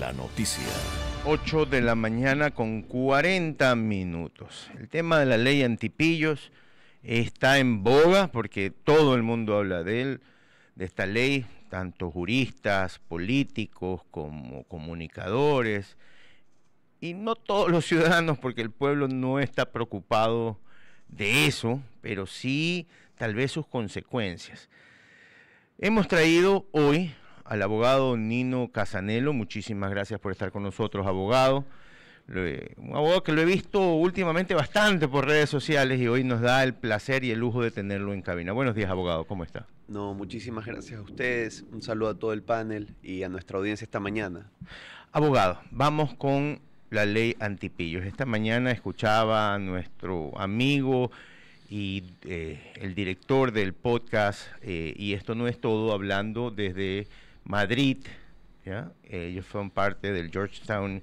la noticia. 8 de la mañana con 40 minutos. El tema de la ley antipillos está en boga porque todo el mundo habla de él, de esta ley, tanto juristas, políticos como comunicadores, y no todos los ciudadanos, porque el pueblo no está preocupado de eso, pero sí tal vez sus consecuencias. Hemos traído hoy al abogado Nino Casanello. Muchísimas gracias por estar con nosotros, abogado. Un abogado que lo he visto últimamente bastante por redes sociales y hoy nos da el placer y el lujo de tenerlo en cabina. Buenos días, abogado, ¿cómo está? No, muchísimas gracias a ustedes, un saludo a todo el panel y a nuestra audiencia esta mañana. Abogado, vamos con la ley antipillos. Esta mañana escuchaba a nuestro amigo y el director del podcast, y esto no es todo, hablando desde Madrid, ¿ya? Ellos son parte del Georgetown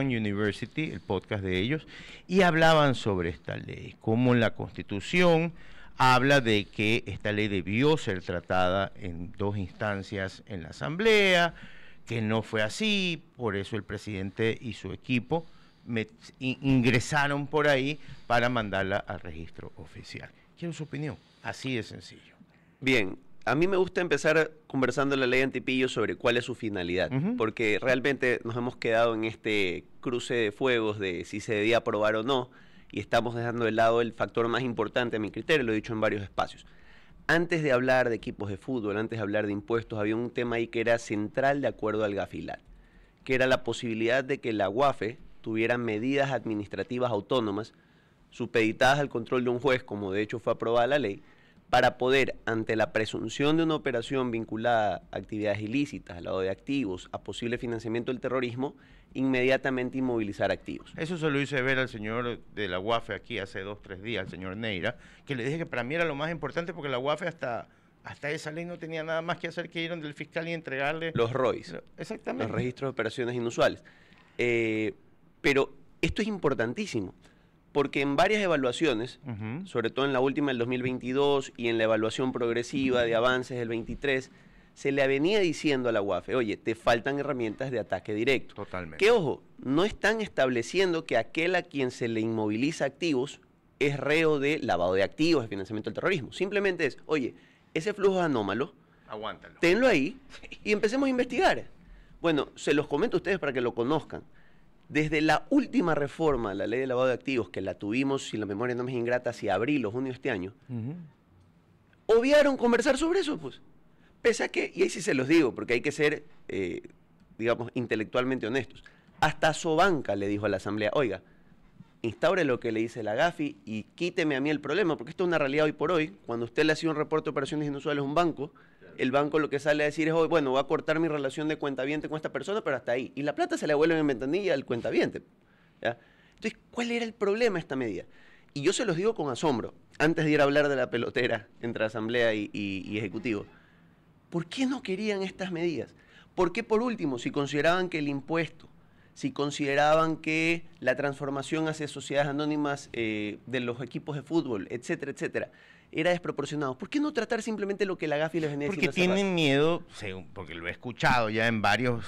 University, el podcast de ellos, y hablaban sobre esta ley, como la Constitución habla de que esta ley debió ser tratada en 2 instancias en la Asamblea, que no fue así, por eso el presidente y su equipo ingresaron por ahí para mandarla al registro oficial. Quiero su opinión, así de sencillo. Bien, a mí me gusta empezar conversando la ley antipillos sobre cuál es su finalidad, porque realmente nos hemos quedado en este cruce de fuegos de si se debía aprobar o no, y estamos dejando de lado el factor más importante a mi criterio, lo he dicho en varios espacios. Antes de hablar de equipos de fútbol, antes de hablar de impuestos, había un tema ahí que era central de acuerdo al Gafilat, que era la posibilidad de que la UAFE tuviera medidas administrativas autónomas supeditadas al control de un juez, como de hecho fue aprobada la ley, para poder, ante la presunción de una operación vinculada a actividades ilícitas, al lavado de activos, a posible financiamiento del terrorismo, inmediatamente inmovilizar activos. Eso se lo hice ver al señor de la UAFE aquí hace 2-3 días, al señor Neira, que le dije que para mí era lo más importante porque la UAFE hasta esa ley no tenía nada más que hacer que ir donde el fiscal y entregarle... Los ROIs. Exactamente. Los registros de operaciones inusuales. Pero esto es importantísimo, porque en varias evaluaciones, sobre todo en la última del 2022 y en la evaluación progresiva de avances del 23, se le venía diciendo a la UAFE, oye, te faltan herramientas de ataque directo. Totalmente. Que ojo, no están estableciendo que aquel a quien se le inmoviliza activos es reo de lavado de activos, de financiamiento del terrorismo. Simplemente es, oye, ese flujo es anómalo, aguántalo, tenlo ahí y empecemos a investigar. Bueno, se los comento a ustedes para que lo conozcan. Desde la última reforma a la ley de lavado de activos, que la tuvimos, si la memoria no me es ingrata, hacia abril o junio de este año, obviaron conversar sobre eso, pues. Pese a que, y ahí sí se los digo, porque hay que ser, digamos, intelectualmente honestos, hasta Sobanca le dijo a la Asamblea, oiga, instaure lo que le dice la GAFI y quíteme a mí el problema, porque esto es una realidad hoy por hoy. Cuando usted le hace un reporte de operaciones inusuales a un banco, el banco lo que sale a decir es, bueno, voy a cortar mi relación de cuentaviente con esta persona, pero hasta ahí. Y la plata se la vuelve en ventanilla al cuentaviente, ¿ya? Entonces, ¿cuál era el problema de esta medida? Y yo se los digo con asombro, antes de ir a hablar de la pelotera entre Asamblea y Ejecutivo. ¿Por qué no querían estas medidas? ¿Por qué, por último, si consideraban que el impuesto, si consideraban que la transformación hacia sociedades anónimas de los equipos de fútbol, etcétera, etcétera, era desproporcionado? ¿Por qué no tratar simplemente lo que la GAFI les venía diciendo? Porque tienen miedo, porque lo he escuchado ya en varios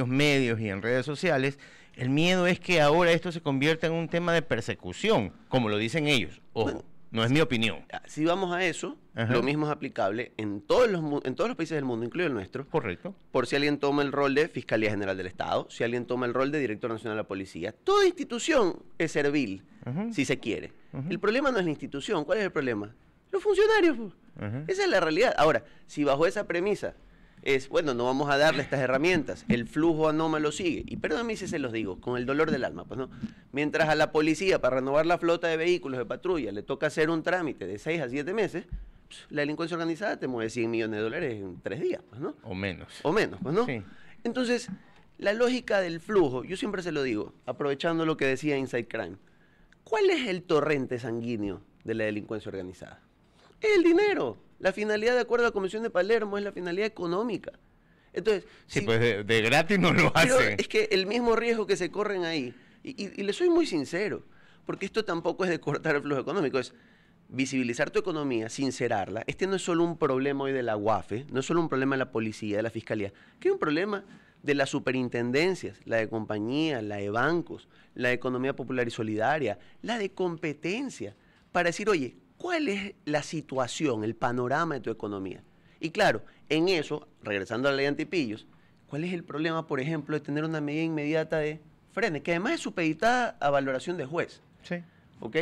medios y en redes sociales, el miedo es que ahora esto se convierta en un tema de persecución, como lo dicen ellos. Ojo, bueno, no es mi opinión. Si vamos a eso, lo mismo es aplicable en todos los países del mundo, incluido el nuestro. Correcto. Por si alguien toma el rol de Fiscalía General del Estado, si alguien toma el rol de Director Nacional de la Policía. Toda institución es servil, si se quiere. El problema no es la institución. ¿Cuál es el problema? Los funcionarios. Esa es la realidad. Ahora, si bajo esa premisa es, bueno, no vamos a darle estas herramientas, el flujo anómalo sigue, y perdóname si se los digo, con el dolor del alma, pues no, mientras a la policía para renovar la flota de vehículos de patrulla le toca hacer un trámite de 6 a 7 meses, la delincuencia organizada te mueve $100 millones en 3 días, pues no. O menos, pues no. Sí. Entonces, la lógica del flujo, yo siempre se lo digo, aprovechando lo que decía Inside Crime, ¿cuál es el torrente sanguíneo de la delincuencia organizada? Es el dinero. La finalidad, de acuerdo a la Convención de Palermo, es la finalidad económica. Entonces, sí, pues de gratis no lo hacen. Es que el mismo riesgo que se corren ahí, y le soy muy sincero, porque esto tampoco es de cortar el flujo económico, es visibilizar tu economía, sincerarla. Este no es solo un problema hoy de la UAFE, no es solo un problema de la policía, de la fiscalía, que es un problema de las superintendencias, la de compañías, la de bancos, la de economía popular y solidaria, la de competencia, para decir, oye, ¿cuál es la situación, el panorama de tu economía? Y claro, en eso, regresando a la ley antipillos, ¿cuál es el problema, por ejemplo, de tener una medida inmediata de frene, que además es supeditada a valoración de juez? Sí. ¿Ok?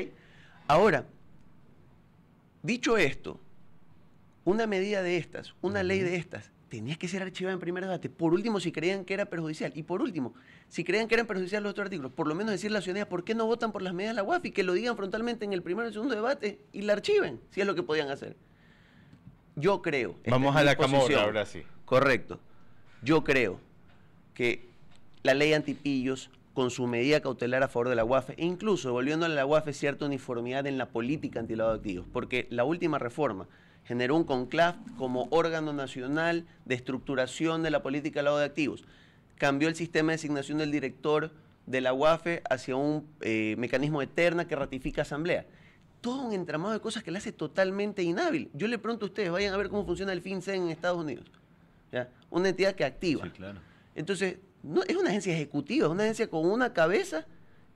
Ahora, dicho esto, una medida de estas, una ley de estas, tenía que ser archivada en primer debate. Por último, si creían que era perjudicial. Y por último, si creían que eran perjudiciales los otros artículos, por lo menos decirle a la ciudadanía por qué no votan por las medidas de la UAF y que lo digan frontalmente en el primero y el segundo debate y la archiven, si es lo que podían hacer. Yo creo. Vamos a la camorra ahora sí. Correcto. Yo creo que la ley antipillos, con su medida cautelar a favor de la UAFE, e incluso devolviéndole a la UAFE cierta uniformidad en la política antilavado de activos, porque la última reforma generó un CONCLAF como órgano nacional de estructuración de la política de lavado de activos, cambió el sistema de designación del director de la UAFE hacia un mecanismo de terna que ratifica asamblea. Todo un entramado de cosas que la hace totalmente inhábil. Yo le pregunto a ustedes, vayan a ver cómo funciona el FinCEN en Estados Unidos. ¿Ya? Una entidad que activa. Sí, claro. Entonces, no, es una agencia ejecutiva, es una agencia con una cabeza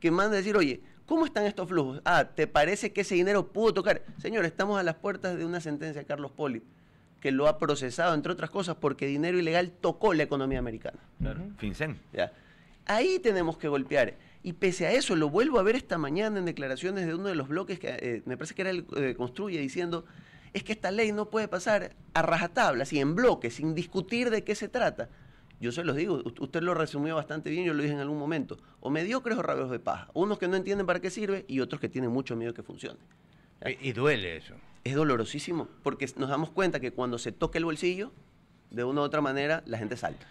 que manda a decir, oye, ¿cómo están estos flujos? Ah, ¿te parece que ese dinero pudo tocar? Señor, estamos a las puertas de una sentencia de Carlos Poli, que lo ha procesado, entre otras cosas, porque dinero ilegal tocó la economía americana. Claro. FinCEN. ¿Ya? Ahí tenemos que golpear. Y pese a eso, lo vuelvo a ver esta mañana en declaraciones de uno de los bloques, que me parece que era el Construye, diciendo, es que esta ley no puede pasar a rajatabla, así en bloques, sin discutir de qué se trata. Yo se los digo, usted lo resumió bastante bien, yo lo dije en algún momento. O mediocres o rabios de paja. Unos que no entienden para qué sirve y otros que tienen mucho miedo que funcione. Y duele eso. Es dolorosísimo, porque nos damos cuenta que cuando se toca el bolsillo, de una u otra manera, la gente salta.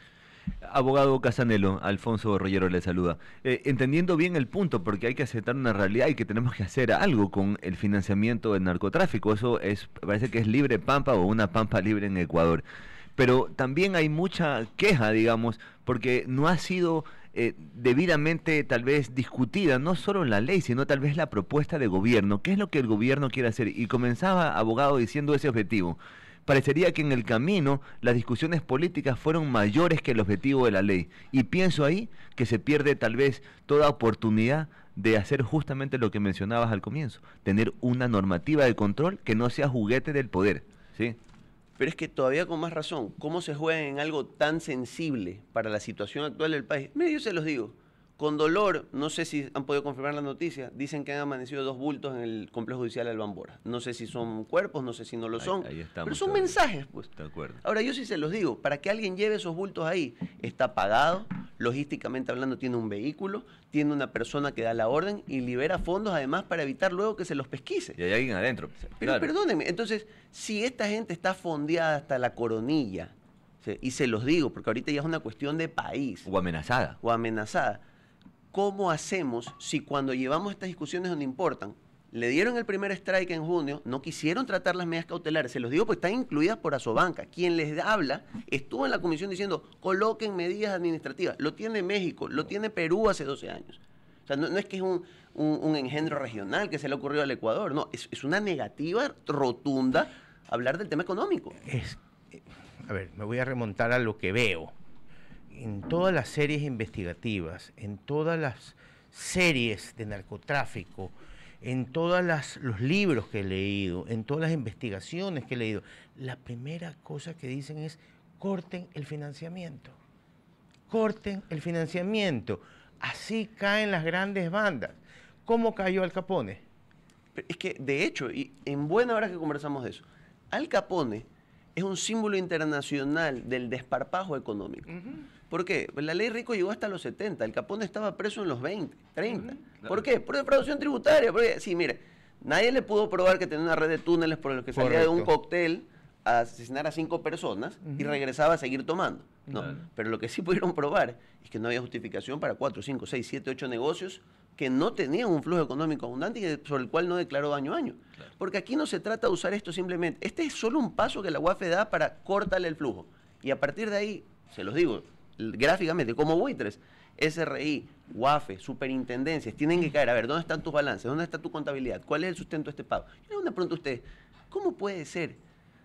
Abogado Casanelo, Alfonso Rollero le saluda. Entendiendo bien el punto, porque hay que aceptar una realidad y que tenemos que hacer algo con el financiamiento del narcotráfico. Eso parece que es libre pampa o una pampa libre en Ecuador. Pero también hay mucha queja, digamos, porque no ha sido debidamente tal vez discutida, no solo la ley, sino tal vez la propuesta de gobierno. ¿Qué es lo que el gobierno quiere hacer? Y comenzaba, abogado, diciendo ese objetivo. Parecería que en el camino las discusiones políticas fueron mayores que el objetivo de la ley. Y pienso ahí que se pierde tal vez toda oportunidad de hacer justamente lo que mencionabas al comienzo, tener una normativa de control que no sea juguete del poder, ¿sí? Pero es que todavía con más razón, ¿cómo se juega en algo tan sensible para la situación actual del país? Mire, yo se los digo, con dolor, no sé si han podido confirmar la noticia, dicen que han amanecido 2 bultos en el complejo judicial de Albambora. No sé si son cuerpos, no sé si no lo son, ahí estamos, pero son todavía. mensajes, pues. De acuerdo. Ahora, yo sí se los digo, para que alguien lleve esos bultos ahí, está pagado, logísticamente hablando tiene un vehículo, tiene una persona que da la orden y libera fondos además para evitar luego que se los pesquise. Y hay alguien adentro. Pero claro. perdónenme, entonces, si esta gente está fondeada hasta la coronilla, ¿sí? Y se los digo, porque ahorita ya es una cuestión de país, O amenazada. o amenazada, ¿cómo hacemos si cuando llevamos estas discusiones donde importan, le dieron el primer strike en junio, no quisieron tratar las medidas cautelares? Se los digo porque están incluidas por Asobanca. Quien les habla estuvo en la comisión diciendo, coloquen medidas administrativas. Lo tiene México, lo tiene Perú hace 12 años. O sea, no es que es un engendro regional que se le ocurrió al Ecuador, no, es una negativa rotunda hablar del tema económico. A ver, me voy a remontar a lo que veo. En todas las series investigativas, en todas las series de narcotráfico, en todos los libros que he leído, en todas las investigaciones que he leído, la primera cosa que dicen es corten el financiamiento. Corten el financiamiento. Así caen las grandes bandas. ¿Cómo cayó Al Capone? Pero es que, de hecho, y en buena hora que conversamos de eso, Al Capone es un símbolo internacional del desparpajo económico. ¿Por qué? Pues la ley Rico llegó hasta los 70, Al Capone estaba preso en los 20, 30. Claro. ¿Por qué? Por defraudación tributaria. Porque, sí, mire, nadie le pudo probar que tenía una red de túneles por los que salía de un Correcto. cóctel a asesinar a 5 personas y regresaba a seguir tomando. No, Claro. pero lo que sí pudieron probar es que no había justificación para 4, 5, 6, 7, 8 negocios que no tenían un flujo económico abundante y sobre el cual no declaró daño a año. Claro. Porque aquí no se trata de usar esto simplemente. Este es solo un paso que la UAFE da para cortarle el flujo. Y a partir de ahí, se los digo gráficamente, como buitres, SRI, UAFE, superintendencias, tienen que caer. A ver, ¿dónde están tus balances? ¿Dónde está tu contabilidad? ¿Cuál es el sustento de este pago? Yo le hago una pregunta a ustedes. ¿Cómo puede ser,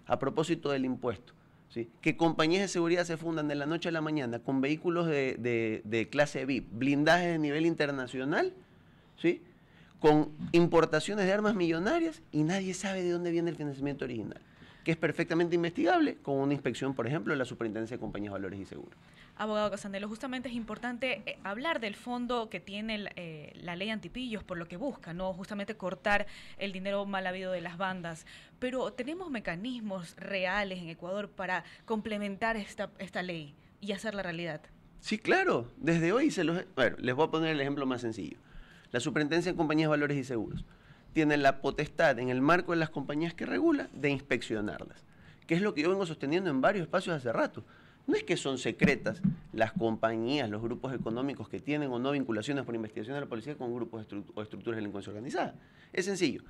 a propósito del impuesto, ¿sí?, que compañías de seguridad se fundan de la noche a la mañana con vehículos de clase VIP, blindajes de nivel internacional, ¿sí?, con importaciones de armas millonarias y nadie sabe de dónde viene el financiamiento original? Que es perfectamente investigable con una inspección, por ejemplo, de la Superintendencia de Compañías, Valores y Seguros. Abogado Casanelo, justamente es importante hablar del fondo que tiene la ley antipillos, por lo que busca, ¿no? Justamente cortar el dinero mal habido de las bandas. Pero tenemos mecanismos reales en Ecuador para complementar esta ley y hacerla realidad. Sí, claro. Desde hoy bueno, les voy a poner el ejemplo más sencillo. La Superintendencia de Compañías, Valores y Seguros tiene la potestad, en el marco de las compañías que regula, de inspeccionarlas, que es lo que yo vengo sosteniendo en varios espacios hace rato. No es que son secretas las compañías, los grupos económicos que tienen o no vinculaciones por investigación de la policía con grupos o estructuras de delincuencia organizada. Es sencillo.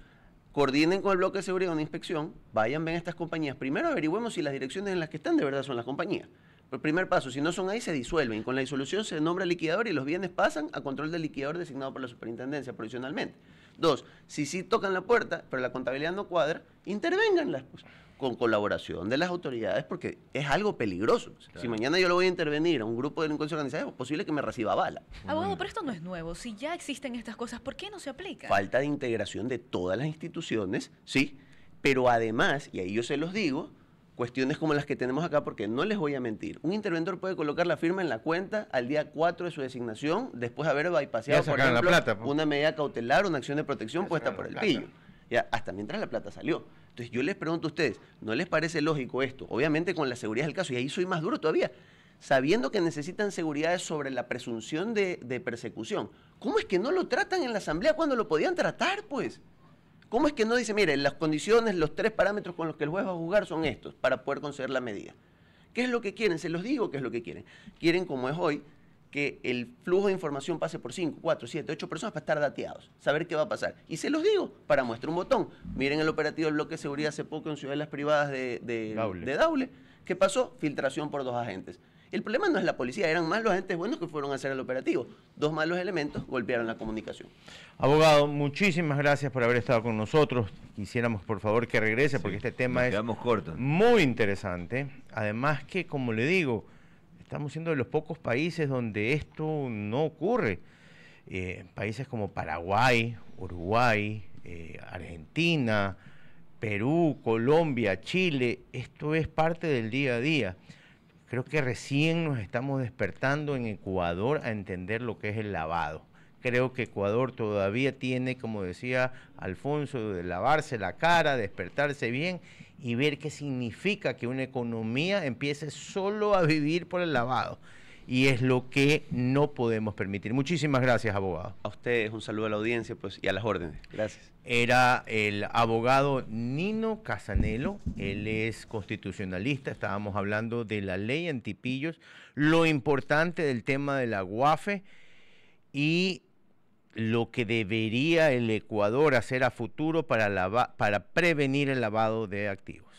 Coordinen con el bloque de seguridad una inspección, vayan, ven estas compañías. Primero averigüemos si las direcciones en las que están de verdad son las compañías. El primer paso, si no son ahí, se disuelven. Con la disolución se nombra liquidador y los bienes pasan a control del liquidador designado por la superintendencia provisionalmente. 2, si sí tocan la puerta, pero la contabilidad no cuadra, intervénganlas, pues, con colaboración de las autoridades, porque es algo peligroso. Claro. Si mañana yo le voy a intervenir a un grupo de delincuencia organizada, es posible que me reciba bala. Abogado, pero esto no es nuevo. Si ya existen estas cosas, ¿por qué no se aplican? Falta de integración de todas las instituciones, sí, pero además, y ahí yo se los digo, cuestiones como las que tenemos acá, porque no les voy a mentir, un interventor puede colocar la firma en la cuenta al día 4 de su designación, después de haber bypaseado, por ejemplo, una medida cautelar, una acción de protección puesta por el pillo. Ya, hasta mientras la plata salió. Entonces yo les pregunto a ustedes, ¿no les parece lógico esto? Obviamente con la seguridad del caso, y ahí soy más duro todavía, sabiendo que necesitan seguridades sobre la presunción de persecución. ¿Cómo es que no lo tratan en la asamblea cuando lo podían tratar, pues? ¿Cómo es que no dice, mire, las condiciones, los 3 parámetros con los que el juez va a juzgar son estos, para poder conceder la medida? ¿Qué es lo que quieren? Se los digo qué es lo que quieren. Quieren, como es hoy, que el flujo de información pase por 5, 4, 7, 8 personas para estar dateados, saber qué va a pasar. Y se los digo, para muestra un botón. Miren el operativo del bloque de seguridad hace poco en ciudades privadas de Daule. ¿Qué pasó? Filtración por 2 agentes. El problema no es la policía, eran más los agentes buenos que fueron a hacer el operativo. 2 malos elementos golpearon la comunicación. Abogado, muchísimas gracias por haber estado con nosotros. Quisiéramos, por favor, que regrese, porque este tema es muy interesante. Además que, como le digo, estamos siendo de los pocos países donde esto no ocurre. Países como Paraguay, Uruguay, Argentina, Perú, Colombia, Chile, esto es parte del día a día. Creo que recién nos estamos despertando en Ecuador a entender lo que es el lavado. Creo que Ecuador todavía tiene, como decía Alfonso, de lavarse la cara, despertarse bien y ver qué significa que una economía empiece solo a vivir por el lavado. Y es lo que no podemos permitir. Muchísimas gracias, abogado. A ustedes, un saludo a la audiencia, pues, y a las órdenes. Gracias. Era el abogado Nino Casanelo, él es constitucionalista, estábamos hablando de la ley antipillos, lo importante del tema de la UAFE y lo que debería el Ecuador hacer a futuro para prevenir el lavado de activos.